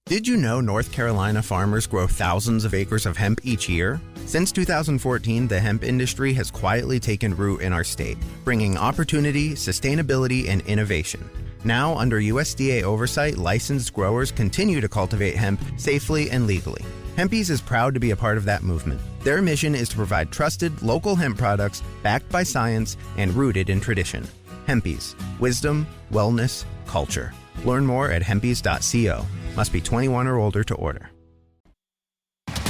Did you know North Carolina farmers grow thousands of acres of hemp each year? Since 2014, the hemp industry has quietly taken root in our state, bringing opportunity, sustainability, and innovation. Now, under USDA oversight, licensed growers continue to cultivate hemp safely and legally. Hempies is proud to be a part of that movement. Their mission is to provide trusted, local hemp products backed by science and rooted in tradition. Hempies, wisdom, wellness, culture. Learn more at hempies.co. Must be 21 or older to order.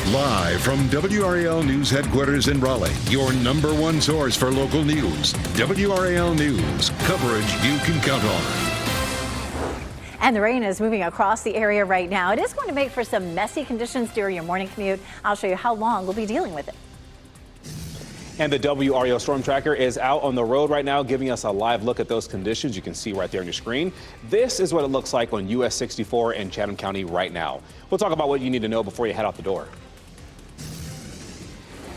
Live from WRAL News Headquarters in Raleigh, your number one source for local news. WRAL News, coverage you can count on. And the rain is moving across the area right now. It is going to make for some messy conditions during your morning commute. I'll show you how long we'll be dealing with it. And the WRAL Storm Tracker is out on the road right now, giving us a live look at those conditions. You can see right there on your screen. This is what it looks like on US 64 in Chatham County right now. We'll talk about what you need to know before you head out the door.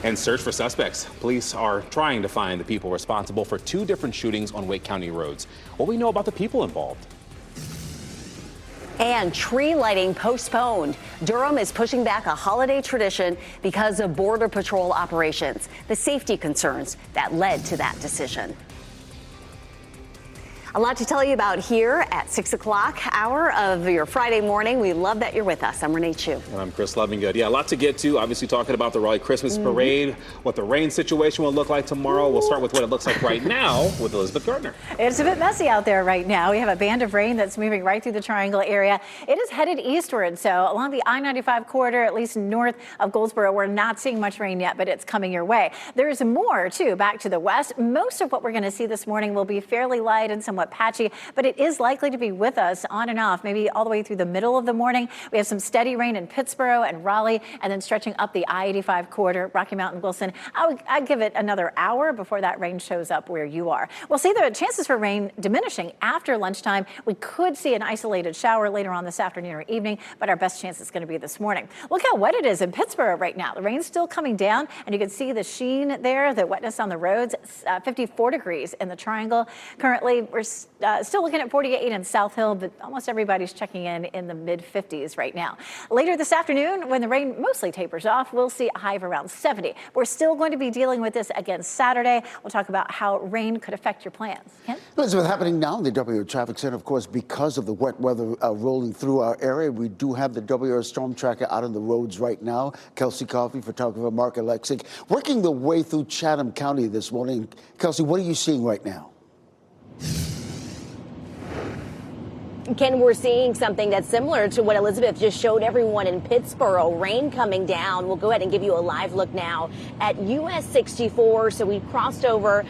And search for suspects. Police are trying to find the people responsible for 2 different shootings on Wake County roads. What do we know about the people involved? And tree lighting postponed. Durham is pushing back a holiday tradition because of Border Patrol operations. The safety concerns that led to that decision. A lot to tell you about here at 6 o'clock hour of your Friday morning. We love that you're with us. I'm Renee Chu. And I'm Chris Lovingood. Yeah, a lot to get to. Obviously talking about the Raleigh Christmas Parade, what the rain situation will look like tomorrow. We'll start with what it looks like right now with Elizabeth Gardner. It's a bit messy out there right now. We have a band of rain that's moving right through the Triangle area. It is headed eastward, so along the I-95 corridor, at least north of Goldsboro, we're not seeing much rain yet, but it's coming your way. There's more, too, back to the west. Most of what we're going to see this morning will be fairly light and somewhat patchy, but it is likely to be with us on and off, maybe all the way through the middle of the morning. We have some steady rain in Pittsboro and Raleigh, and then stretching up the I-85 corridor, Rocky Mountain, Wilson. I'd give it another hour before that rain shows up where you are. We'll see the chances for rain diminishing after lunchtime. We could see an isolated shower later on this afternoon or evening, but our best chance is going to be this morning. Look how wet it is in Pittsboro right now. The rain's still coming down, and you can see the sheen there, the wetness on the roads. 54 degrees in the Triangle. Currently, we're still looking at 48 in South Hill, but almost everybody's checking in the mid-50s right now. Later this afternoon, when the rain mostly tapers off, we'll see a high of around 70. We're still going to be dealing with this again Saturday. We'll talk about how rain could affect your plans. Ken? That's what's happening now in the WR Traffic Center, of course, because of the wet weather rolling through our area. We do have the WR Storm Tracker out on the roads right now. Kelsey Coffey, photographer Mark Alexic, working the way through Chatham County this morning. Kelsey, what are you seeing right now? Ken, we're seeing something that's similar to what Elizabeth just showed everyone in Pittsboro. Rain coming down. We'll go ahead and give you a live look now at US 64. So we crossed over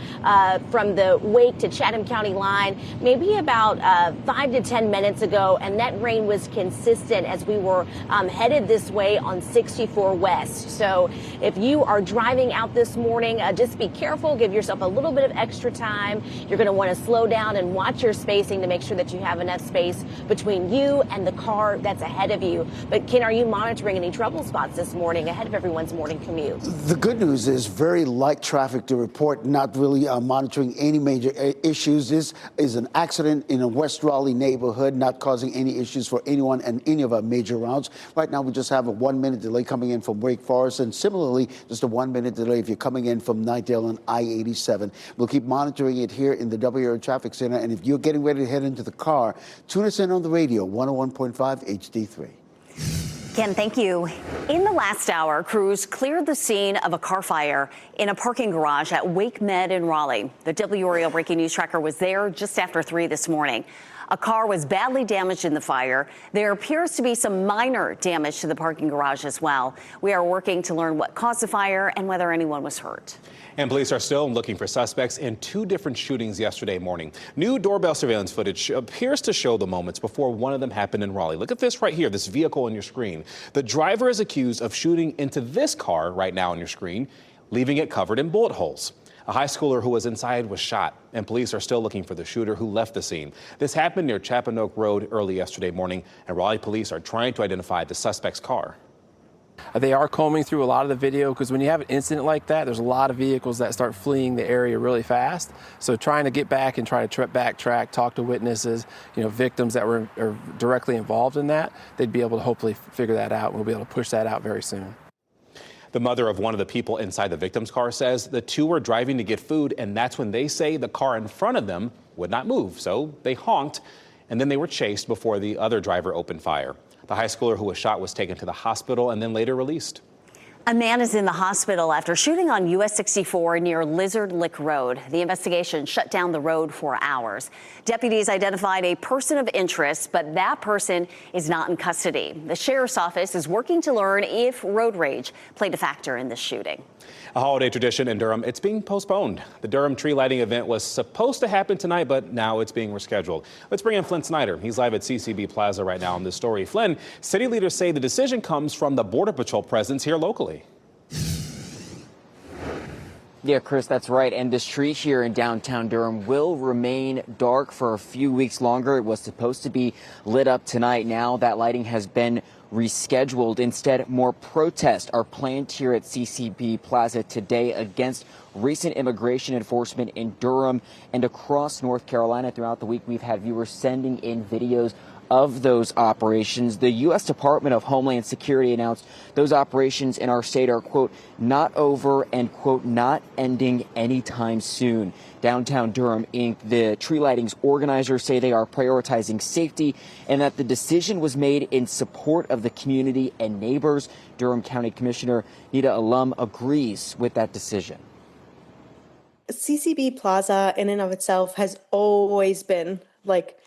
from the Wake to Chatham County line maybe about 5 to 10 minutes ago, and that rain was consistent as we were headed this way on 64 West. So if you are driving out this morning, just be careful. Give yourself a little bit of extra time. You're going to want to slow down and watch your spacing to make sure that you have enough space between you and the car that's ahead of you. But Ken, are you monitoring any trouble spots this morning ahead of everyone's morning commute? The good news is very light traffic to report, not really monitoring any major issues. This is an accident in a West Raleigh neighborhood, not causing any issues for anyone and any of our major routes. Right now, we just have a 1-minute delay coming in from Wake Forest, and similarly, just a 1-minute delay if you're coming in from Nightdale on I-87. We'll keep monitoring it here in the WR Traffic Center, and if you're getting ready to head into the car, tune us in on the radio, 101.5 HD3. Ken, thank you. In the last hour, crews cleared the scene of a car fire in a parking garage at Wake Med in Raleigh. The WRAL Breaking News Tracker was there just after 3 this morning. A car was badly damaged in the fire. There appears to be some minor damage to the parking garage as well. We are working to learn what caused the fire and whether anyone was hurt. And police are still looking for suspects in 2 different shootings yesterday morning. New doorbell surveillance footage appears to show the moments before one of them happened in Raleigh. Look at this right here, this vehicle on your screen. The driver is accused of shooting into this car right now on your screen, leaving it covered in bullet holes. A high schooler who was inside was shot, and police are still looking for the shooter who left the scene. This happened near Chapanoke Road early yesterday morning, and Raleigh police are trying to identify the suspect's car. They are combing through a lot of the video because when you have an incident like that, there's a lot of vehicles that start fleeing the area really fast. So trying to get back and try to backtrack, talk to witnesses, victims that are directly involved in that, they'd be able to hopefully figure that out, and we'll be able to push that out very soon. The mother of one of the people inside the victim's car says the two were driving to get food, and that's when they say the car in front of them would not move. So they honked, and then they were chased before the other driver opened fire. The high schooler who was shot was taken to the hospital and then later released. A man is in the hospital after shooting on US 64 near Lizard Lick Road. The investigation shut down the road for hours. Deputies identified a person of interest, but that person is not in custody. The sheriff's office is working to learn if road rage played a factor in this shooting. A holiday tradition in Durham, it's being postponed. The Durham tree lighting event was supposed to happen tonight, but now it's being rescheduled. Let's bring in Flynn Snyder. He's live at CCB Plaza right now on this story. Flynn, city leaders say the decision comes from the Border Patrol presence here locally. Yeah, Chris, that's right. And this tree here in downtown Durham will remain dark for a few weeks longer. It was supposed to be lit up tonight. Now that lighting has been rescheduled. Instead, more protests are planned here at CCB Plaza today against recent immigration enforcement in Durham and across North Carolina. Throughout the week, we've had viewers sending in videos of those operations. The U.S. Department of Homeland Security announced those operations in our state are, quote, not over and, quote, not ending anytime soon. Downtown Durham Inc., the tree lightings organizers say they are prioritizing safety and that the decision was made in support of the community and neighbors. Durham County Commissioner Nita Alum agrees with that decision. CCB Plaza in and of itself has always been like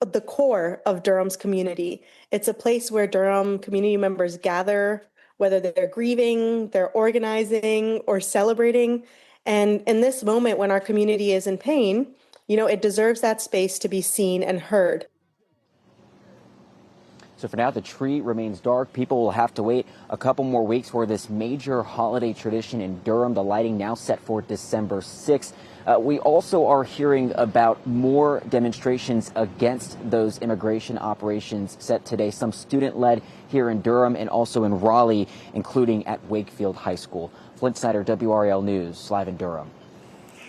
the core of Durham's community. It's a place where Durham community members gather, whether they're grieving, they're organizing, or celebrating. And in this moment when our community is in pain, it deserves that space to be seen and heard. So for now, the tree remains dark. People will have to wait a couple more weeks for this major holiday tradition in Durham. The lighting now set for December 6th. We also are hearing about more demonstrations against those immigration operations set today, some student-led here in Durham and also in Raleigh, including at Wakefield High School. Flint Snyder, WRAL News, live in Durham.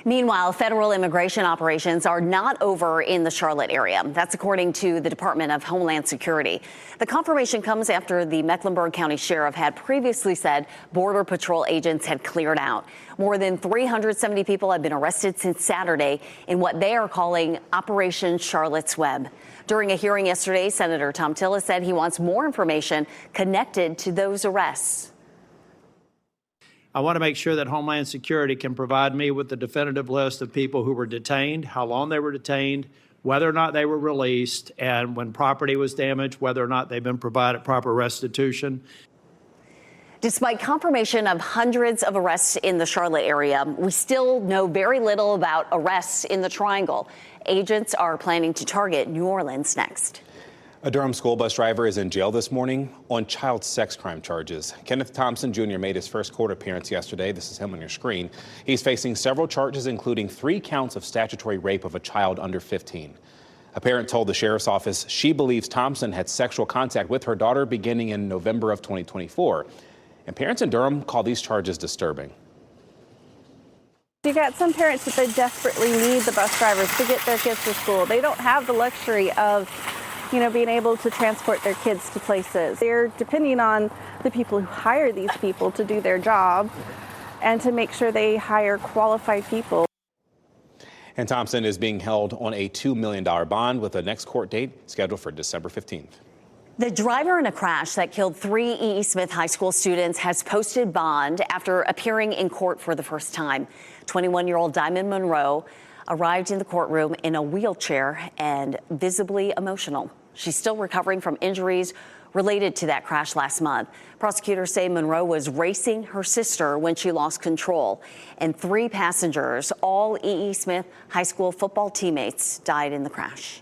Meanwhile, federal immigration operations are not over in the Charlotte area. That's according to the Department of Homeland Security. The confirmation comes after the Mecklenburg County Sheriff had previously said Border Patrol agents had cleared out. More than 370 people have been arrested since Saturday in what they are calling Operation Charlotte's Web. During a hearing yesterday, Senator Tom Tillis said he wants more information connected to those arrests. I want to make sure that Homeland Security can provide me with the definitive list of people who were detained, how long they were detained, whether or not they were released, and when property was damaged, whether or not they've been provided proper restitution. Despite confirmation of hundreds of arrests in the Charlotte area, we still know very little about arrests in the Triangle. Agents are planning to target New Orleans next. A Durham school bus driver is in jail this morning on child sex crime charges. Kenneth Thompson Jr. made his first court appearance yesterday. This is him on your screen. He's facing several charges, including 3 counts of statutory rape of a child under 15. A parent told the sheriff's office she believes Thompson had sexual contact with her daughter beginning in November of 2024. And parents in Durham call these charges disturbing. You've got some parents that they desperately need the bus drivers to get their kids to school. They don't have the luxury of being able to transport their kids to places. They're depending on the people who hire these people to do their job and to make sure they hire qualified people. And Thompson is being held on a $2 million bond with the next court date scheduled for December 15th. The driver in a crash that killed 3 E.E. Smith High School students has posted bond after appearing in court for the first time. 21-year-old Diamond Monroe arrived in the courtroom in a wheelchair and visibly emotional. She's still recovering from injuries related to that crash last month. Prosecutors say Monroe was racing her sister when she lost control, and 3 passengers, all E.E. Smith High School football teammates, died in the crash.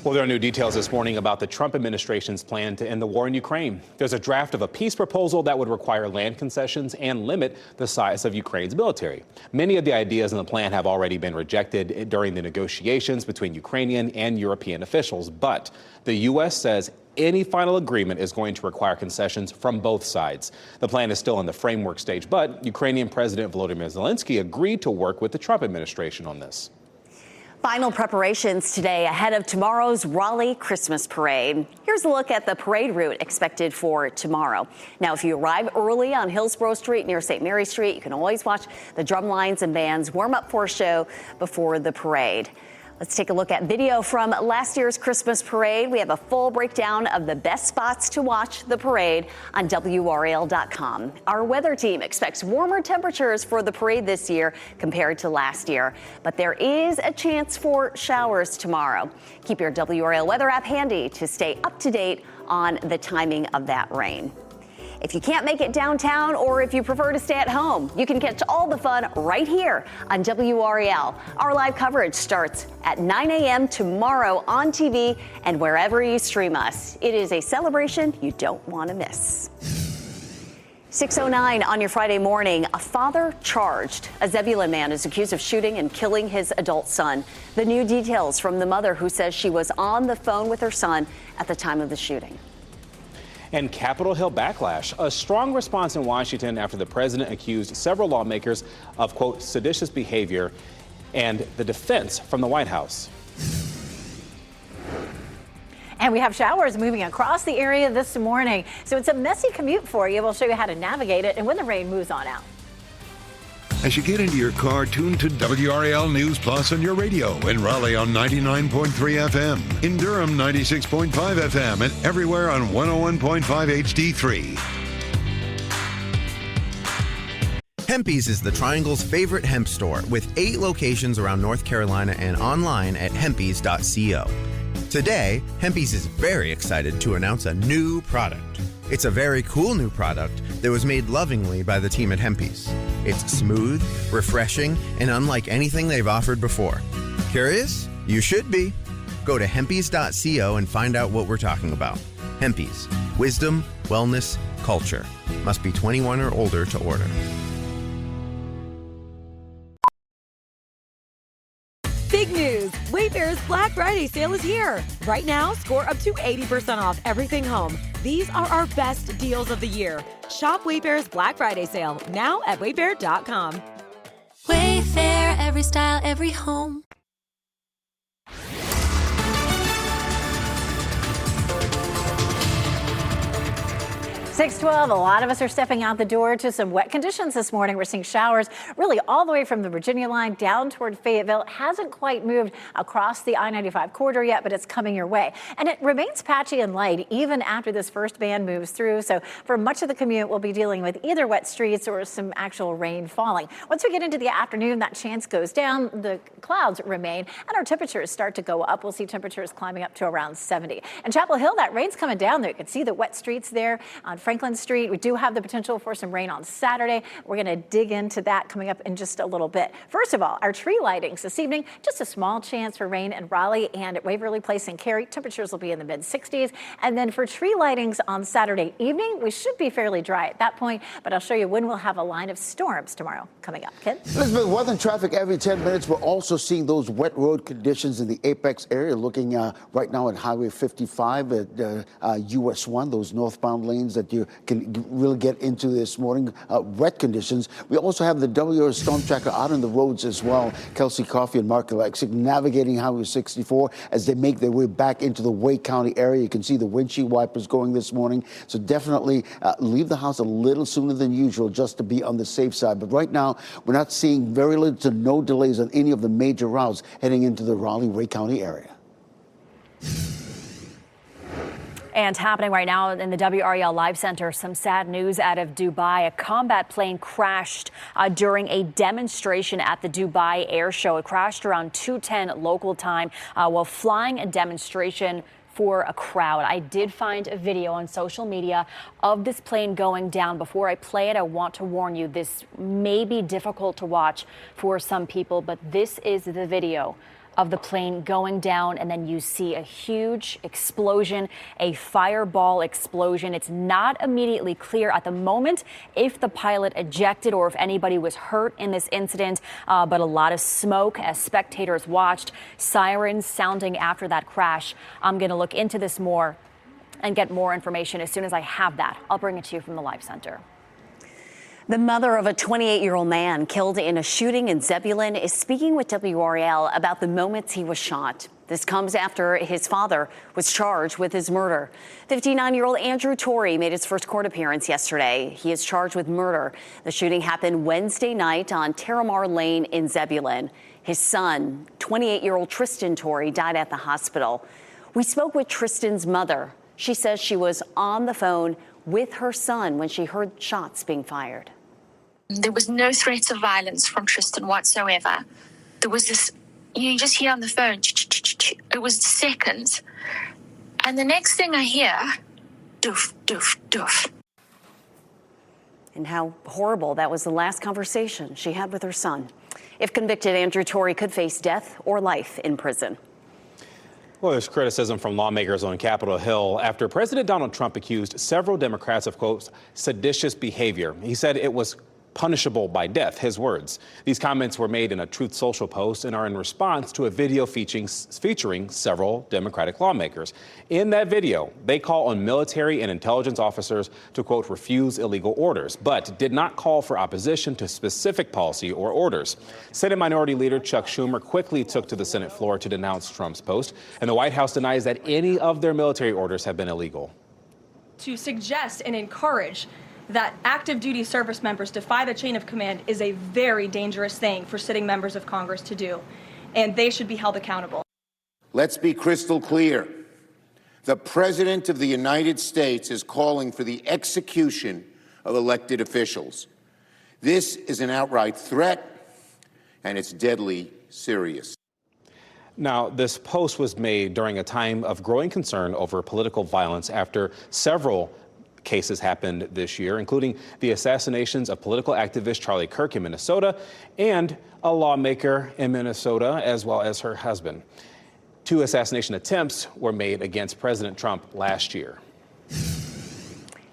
Well, there are new details this morning about the Trump administration's plan to end the war in Ukraine. There's a draft of a peace proposal that would require land concessions and limit the size of Ukraine's military. Many of the ideas in the plan have already been rejected during the negotiations between Ukrainian and European officials. But the U.S. says any final agreement is going to require concessions from both sides. The plan is still in the framework stage, but Ukrainian President Volodymyr Zelensky agreed to work with the Trump administration on this. Final preparations today ahead of tomorrow's Raleigh Christmas parade. Here's a look at the parade route expected for tomorrow. Now, if you arrive early on Hillsborough Street near St. Mary Street, you can always watch the drum lines and bands warm up for a show before the parade. Let's take a look at video from last year's Christmas parade. We have a full breakdown of the best spots to watch the parade on WRAL.com. Our weather team expects warmer temperatures for the parade this year compared to last year, but there is a chance for showers tomorrow. Keep your WRAL weather app handy to stay up to date on the timing of that rain. If you can't make it downtown or if you prefer to stay at home, you can catch all the fun right here on WRAL. Our live coverage starts at 9 a.m. tomorrow on TV and wherever you stream us. It is a celebration you don't want to miss. 6:09 on your Friday morning, a father charged. A Zebulon man is accused of shooting and killing his adult son. The new details from the mother who says she was on the phone with her son at the time of the shooting. And Capitol Hill backlash. A strong response in Washington after the president accused several lawmakers of, quote, seditious behavior, and the defense from the White House. And we have showers moving across the area this morning. So it's a messy commute for you. We'll show you how to navigate it and when the rain moves on out. As you get into your car, tune to WRAL News Plus on your radio. In Raleigh on 99.3 FM. In Durham, 96.5 FM. And everywhere on 101.5 HD3. Hempy's is the Triangle's favorite hemp store with 8 locations around North Carolina and online at hempy's.co. Today, Hempy's is very excited to announce a new product. It's a very cool new product that was made lovingly by the team at Hempy's. It's smooth, refreshing, and unlike anything they've offered before. Curious? You should be. Go to hempy's.co and find out what we're talking about. Hempy's. Wisdom, wellness, culture. Must be 21 or older to order. Big news! Wayfair's Black Friday sale is here. Right now, score up to 80% off everything home. These are our best deals of the year. Shop Wayfair's Black Friday sale now at wayfair.com. Wayfair, every style, every home. 6:12, a lot of us are stepping out the door to some wet conditions this morning. We're seeing showers really all the way from the Virginia line down toward Fayetteville. It hasn't quite moved across the I-95 corridor yet, but it's coming your way. And it remains patchy and light even after this first band moves through. So for much of the commute, we'll be dealing with either wet streets or some actual rain falling. Once we get into the afternoon, that chance goes down, the clouds remain, and our temperatures start to go up. We'll see temperatures climbing up to around 70. And Chapel Hill, that rain's coming down there. You can see the wet streets there on Franklin Street. We do have the potential for some rain on Saturday. We're going to dig into that coming up in just a little bit. First of all, our tree lightings this evening, just a small chance for rain in Raleigh and at Waverly Place and Cary. Temperatures will be in the mid-60s. And then for tree lightings on Saturday evening, we should be fairly dry at that point, but I'll show you when we'll have a line of storms tomorrow coming up. Ken? Elizabeth, weather and traffic every 10 minutes. We're also seeing those wet road conditions in the Apex area, looking right now at Highway 55 at US 1, those northbound lanes that you can really get into this morning. Wet conditions. We also have the WR Storm Tracker out on the roads as well. Kelsey Coffey and Mark Alexic navigating Highway 64 as they make their way back into the Wake County area. You can see the windshield wipers going this morning. So definitely leave the house a little sooner than usual just to be on the safe side. But right now, we're not seeing very little to no delays on any of the major routes heading into the Raleigh-Wake County area. And happening right now in the WRAL Live Center, some sad news out of Dubai. A combat plane crashed during a demonstration at the Dubai Air Show. It crashed around 2:10 local time while flying a demonstration for a crowd. I did find a video on social media of this plane going down. Before I play it, I want to warn you, this may be difficult to watch for some people, but this is the video of the plane going down, and then you see a huge explosion, a fireball explosion. It's not immediately clear at the moment if the pilot ejected or if anybody was hurt in this incident, but a lot of smoke as spectators watched, sirens sounding after that crash. I'm going to look into this more and get more information as soon as I have that. I'll bring it to you from the Live Center. The mother of a 28-year-old man killed in a shooting in Zebulon is speaking with WRAL about the moments he was shot. This comes after his father was charged with his murder. 59-year-old Andrew Torrey made his first court appearance yesterday. He is charged with murder. The shooting happened Wednesday night on Terramar Lane in Zebulon. His son, 28-year-old Tristan Torrey, died at the hospital. We spoke with Tristan's mother. She says she was on the phone with her son when she heard shots being fired. There was no threats of violence from Tristan whatsoever. There was this, you just hear on the phone, it was seconds. And the next thing I hear, doof, doof, doof. And how horrible that was the last conversation she had with her son. If convicted, Andrew Torrey could face death or life in prison. Well, there's criticism from lawmakers on Capitol Hill after President Donald Trump accused several Democrats of, quote, seditious behavior. He said it was punishable by death, his words. These comments were made in a Truth Social post and are in response to a video featuring several Democratic lawmakers. In that video, they call on military and intelligence officers to, quote, refuse illegal orders, but did not call for opposition to specific policy or orders. Senate Minority Leader Chuck Schumer quickly took to the Senate floor to denounce Trump's post, and the White House denies that any of their military orders have been illegal. To suggest and encourage that active duty service members defy the chain of command is a very dangerous thing for sitting members of Congress to do, and they should be held accountable. Let's be crystal clear. The President of the United States is calling for the execution of elected officials. This is an outright threat, and it's deadly serious. Now, this post was made during a time of growing concern over political violence after several cases happened this year, including the assassinations of political activist Charlie Kirk in Minnesota and a lawmaker in Minnesota, as well as her husband. 2 assassination attempts were made against President Trump last year.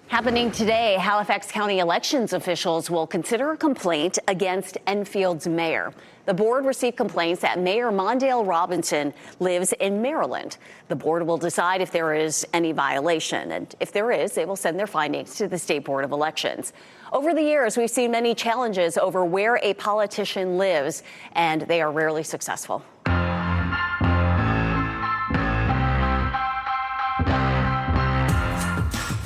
Happening today, Halifax County elections officials will consider a complaint against Enfield's mayor. The board received complaints that Mayor Mondale Robinson lives in Maryland. The board will decide if there is any violation, and if there is, they will send their findings to the State Board of Elections. Over the years, we've seen many challenges over where a politician lives, and they are rarely successful.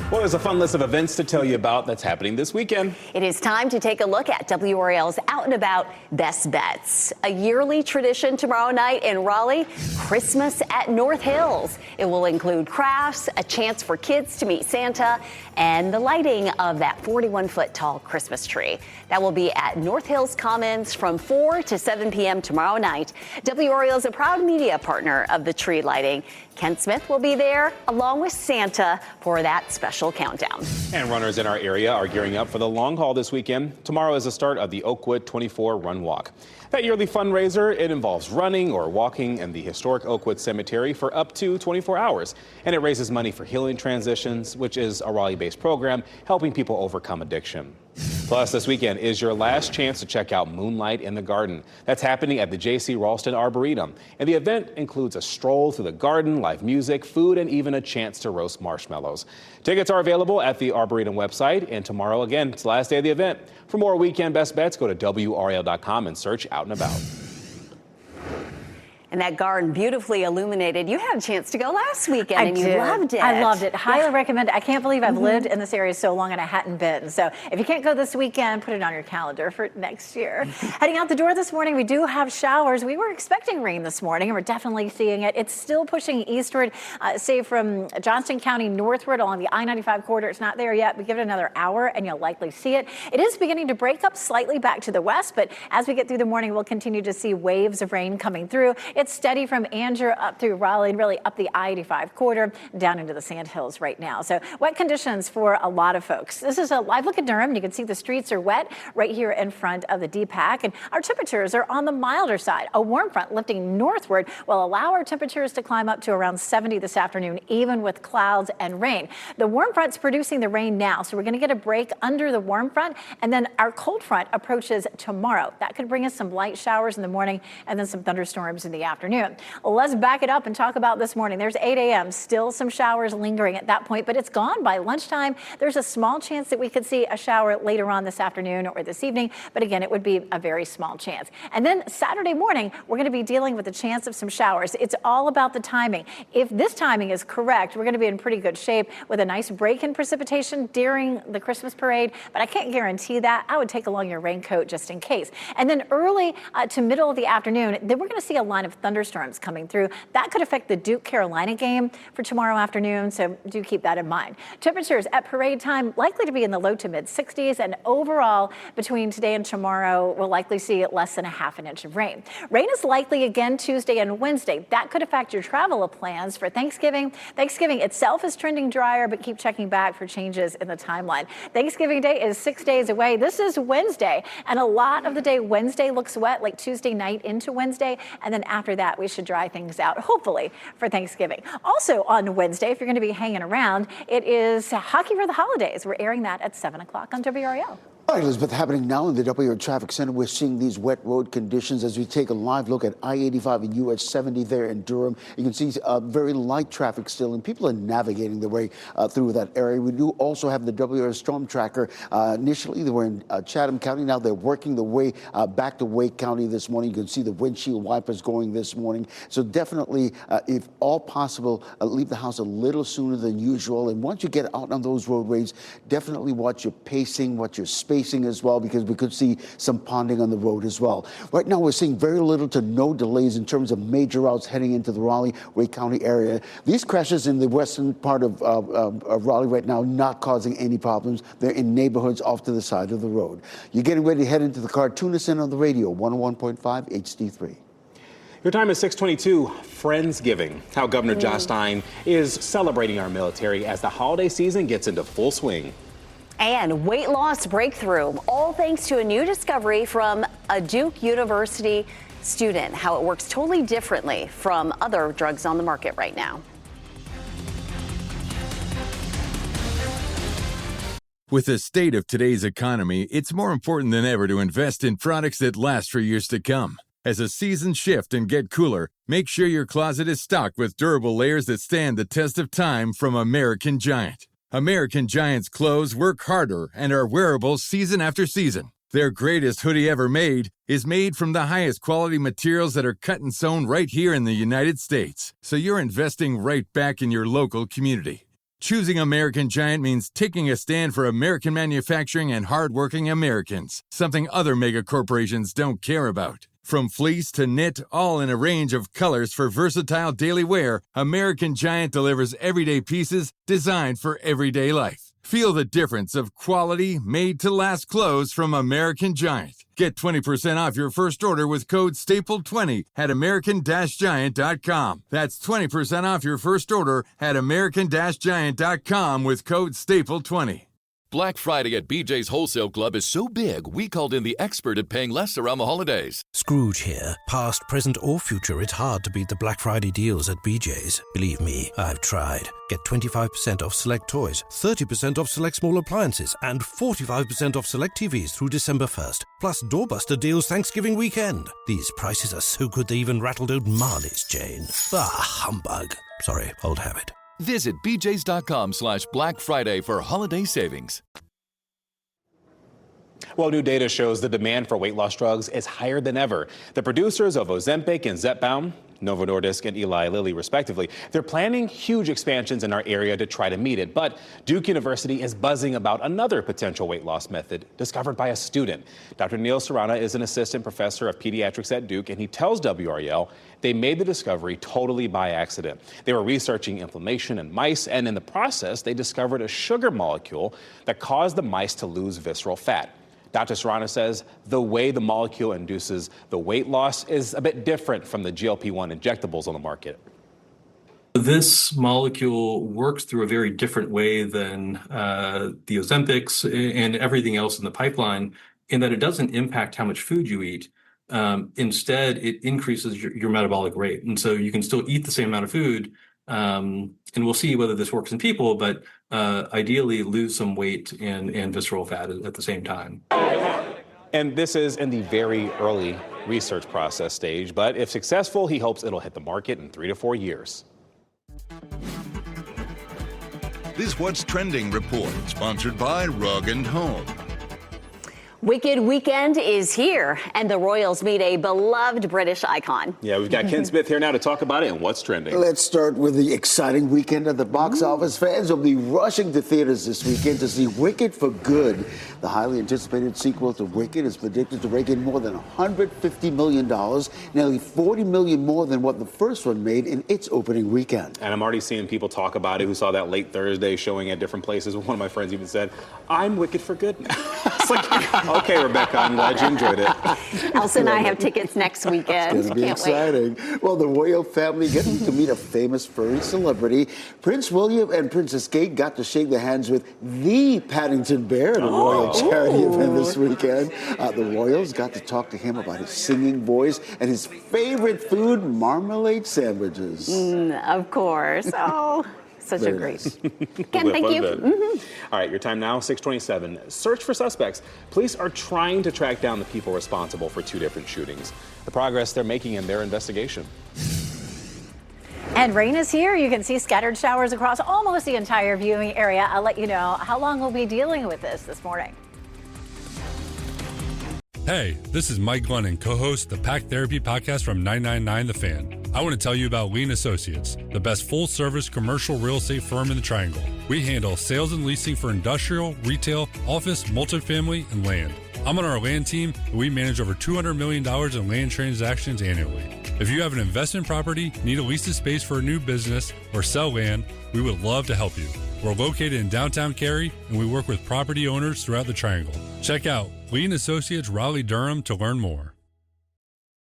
Well, there's a fun list of events to tell you about that's happening this weekend. It is time to take a look at WRAL's Out and About Best Bets. A yearly tradition tomorrow night in Raleigh, Christmas at North Hills. It will include crafts, a chance for kids to meet Santa, and the lighting of that 41-foot tall Christmas tree. That will be at North Hills Commons from 4 to 7 p.m. tomorrow night. WRAL is a proud media partner of the tree lighting. Ken Smith will be there along with Santa for that special countdown. And runners in our area are gearing up for the long haul this weekend. Tomorrow is the start of the Oakwood 24 Run Walk. That yearly fundraiser, it involves running or walking in the historic Oakwood Cemetery for up to 24 hours. And it raises money for Healing Transitions, which is a Raleigh-based program helping people overcome addiction. Plus, this weekend is your last chance to check out Moonlight in the Garden. That's happening at the J.C. Ralston Arboretum. And the event includes a stroll through the garden, live music, food, and even a chance to roast marshmallows. Tickets are available at the Arboretum website. And tomorrow, again, it's the last day of the event. For more weekend best bets, go to WRAL.com and search Out and About. And that garden beautifully illuminated. You had a chance to go last weekend and you loved it. I loved it. Highly recommend it. I can't believe I've lived in this area so long and I hadn't been. So if you can't go this weekend, put it on your calendar for next year. Heading out the door this morning, we do have showers. We were expecting rain this morning and we're definitely seeing it. It's still pushing eastward, say from Johnston County northward along the I-95 corridor. It's not there yet, but give it another hour and you'll likely see it. It is beginning to break up slightly back to the west, but as we get through the morning, we'll continue to see waves of rain coming through. It's steady from Andrew up through Raleigh and really up the I-85 corridor down into the Sandhills right now. So wet conditions for a lot of folks. This is a live look at Durham. You can see the streets are wet right here in front of the DPAC, and our temperatures are on the milder side. A warm front lifting northward will allow our temperatures to climb up to around 70 this afternoon, even with clouds and rain. The warm front's producing the rain now, so we're going to get a break under the warm front, and then our cold front approaches tomorrow. That could bring us some light showers in the morning and then some thunderstorms in the afternoon. Let's back it up and talk about this morning. There's 8 a.m. Still some showers lingering at that point, but it's gone by lunchtime. There's a small chance that we could see a shower later on this afternoon or this evening, but again, it would be a very small chance. And then Saturday morning, we're going to be dealing with the chance of some showers. It's all about the timing. If this timing is correct, we're going to be in pretty good shape with a nice break in precipitation during the Christmas parade, but I can't guarantee that. I would take along your raincoat just in case. And then early to middle of the afternoon, then we're going to see a line of thunderstorms coming through. That could affect the Duke-Carolina game for tomorrow afternoon, so do keep that in mind. Temperatures at parade time likely to be in the low to mid 60s, and overall between today and tomorrow, we'll likely see less than a half an inch of rain. Rain is likely again Tuesday and Wednesday. That could affect your travel plans for Thanksgiving. Thanksgiving itself is trending drier, but keep checking back for changes in the timeline. Thanksgiving Day is 6 days away. This is Wednesday, and a lot of the day Wednesday looks wet, like Tuesday night into Wednesday, and then after that we should dry things out, hopefully, for Thanksgiving. Also on Wednesday, if you're going to be hanging around, it is Hockey for the Holidays. We're airing that at 7 o'clock on WRAL. All right, Elizabeth, happening now in the WRAL Traffic Center. We're seeing these wet road conditions as we take a live look at I-85 and US 70 there in Durham. You can see very light traffic still, and people are navigating their way through that area. We do also have the WRAL Storm Tracker. Initially, they were in Chatham County. Now they're working their way back to Wake County this morning. You can see the windshield wipers going this morning. So definitely, if all possible, leave the house a little sooner than usual. And once you get out on those roadways, definitely watch your pacing, watch your spacing as well, because we could see some ponding on the road as well. Right now, we're seeing very little to no delays in terms of major routes heading into the Raleigh-Wake County area. These crashes in the western part of Raleigh right now not causing any problems. They're in neighborhoods off to the side of the road. You're getting ready to head into the car. Tune us in on the radio, 101.5 HD3. Your time is 6:22. Friendsgiving. How Governor Josh Stein is celebrating our military as the holiday season gets into full swing. And weight loss breakthrough, all thanks to a new discovery from a Duke University student, how it works totally differently from other drugs on the market right now. With the state of today's economy, it's more important than ever to invest in products that last for years to come. As the seasons shift and get cooler, make sure your closet is stocked with durable layers that stand the test of time from American Giant. American Giant's clothes work harder and are wearable season after season. Their greatest hoodie ever made is made from the highest quality materials that are cut and sewn right here in the United States. So you're investing right back in your local community. Choosing American Giant means taking a stand for American manufacturing and hardworking Americans, something other mega corporations don't care about. From fleece to knit, all in a range of colors for versatile daily wear, American Giant delivers everyday pieces designed for everyday life. Feel the difference of quality, made-to-last clothes from American Giant. Get 20% off your first order with code STAPLE20 at American-Giant.com. That's 20% off your first order at American-Giant.com with code STAPLE20. Black Friday at BJ's Wholesale Club is so big, we called in the expert at paying less around the holidays. Scrooge here. Past, present, or future, it's hard to beat the Black Friday deals at BJ's. Believe me, I've tried. Get 25% off select toys, 30% off select small appliances, and 45% off select TVs through December 1st. Plus doorbuster deals Thanksgiving weekend. These prices are so good they even rattled out Marley's chain. Bah, humbug. Sorry, old habit. Visit bjs.com/Black Friday for holiday savings. Well, new data shows the demand for weight loss drugs is higher than ever. The producers of Ozempic and Zepbound, Novo Nordisk and Eli Lilly, respectively, they're planning huge expansions in our area to try to meet it. But Duke University is buzzing about another potential weight loss method discovered by a student. Dr. Neil Serrana is an assistant professor of pediatrics at Duke, and he tells WRAL they made the discovery totally by accident. They were researching inflammation in mice, and in the process, they discovered a sugar molecule that caused the mice to lose visceral fat. Dr. Serrano says the way the molecule induces the weight loss is a bit different from the GLP-1 injectables on the market. This molecule works through a very different way than the Ozempics and everything else in the pipeline, in that it doesn't impact how much food you eat. Instead, it increases your metabolic rate. And so you can still eat the same amount of food, and we'll see whether this works in people, but ideally lose some weight and visceral fat at the same time. And this is in the very early research process stage, but if successful, he hopes it'll hit the market in 3 to 4 years. This What's Trending report, sponsored by Rug & Home. Wicked weekend is here, and the Royals meet a beloved British icon. Yeah, we've got Ken Smith here now to talk about it and what's trending. Let's start with the exciting weekend at the box office. Fans will be rushing to theaters this weekend to see Wicked for Good. The highly anticipated sequel to Wicked is predicted to rake in more than $150 million, nearly $40 million more than what the first one made in its opening weekend. And I'm already seeing people talk about it who saw that late Thursday showing at different places. One of my friends even said, I'm Wicked for Good now. It's like, okay, Rebecca, I'm glad you enjoyed it. Elsa and I have tickets next weekend. It's going to be exciting. Well, the royal family getting to meet a famous furry celebrity. Prince William and Princess Kate got to shake their hands with the Paddington Bear at a royal charity event this weekend. The royals got to talk to him about his singing voice and his favorite food, marmalade sandwiches. Of course. Oh. Such a great. Ken, thank you. All right, your time now, 6:27. Search for suspects. Police are trying to track down the people responsible for 2 different shootings. The progress they're making in their investigation. And rain is here. You can see scattered showers across almost the entire viewing area. I'll let you know how long we'll be dealing with this morning. Hey, this is Mike Glennon, co-host the Pack Therapy podcast from 999 The Fan. I want to tell you about Lean Associates, the best full-service commercial real estate firm in the Triangle. We handle sales and leasing for industrial, retail, office, multifamily, and land. I'm on our land team, and we manage over $200 million in land transactions annually. If you have an investment property, need a lease of space for a new business, or sell land, we would love to help you. We're located in downtown Cary, and we work with property owners throughout the Triangle. Check out Lean Associates Raleigh-Durham to learn more.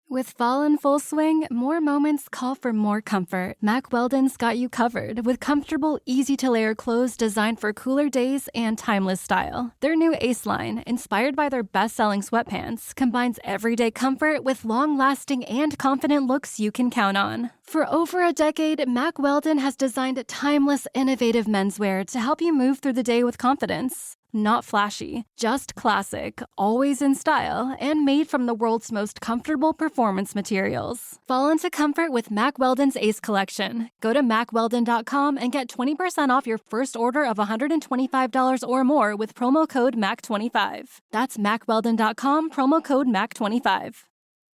With fall in full swing, more moments call for more comfort. Mack Weldon's got you covered with comfortable, easy-to-layer clothes designed for cooler days and timeless style. Their new Ace line, inspired by their best-selling sweatpants, combines everyday comfort with long-lasting and confident looks you can count on. For over a decade, Mack Weldon has designed timeless, innovative menswear to help you move through the day with confidence. Not flashy, just classic, always in style, and made from the world's most comfortable performance materials. Fall into comfort with Mack Weldon's Ace Collection. Go to MackWeldon.com and get 20% off your first order of $125 or more with promo code MAC25. That's MackWeldon.com, promo code MAC25.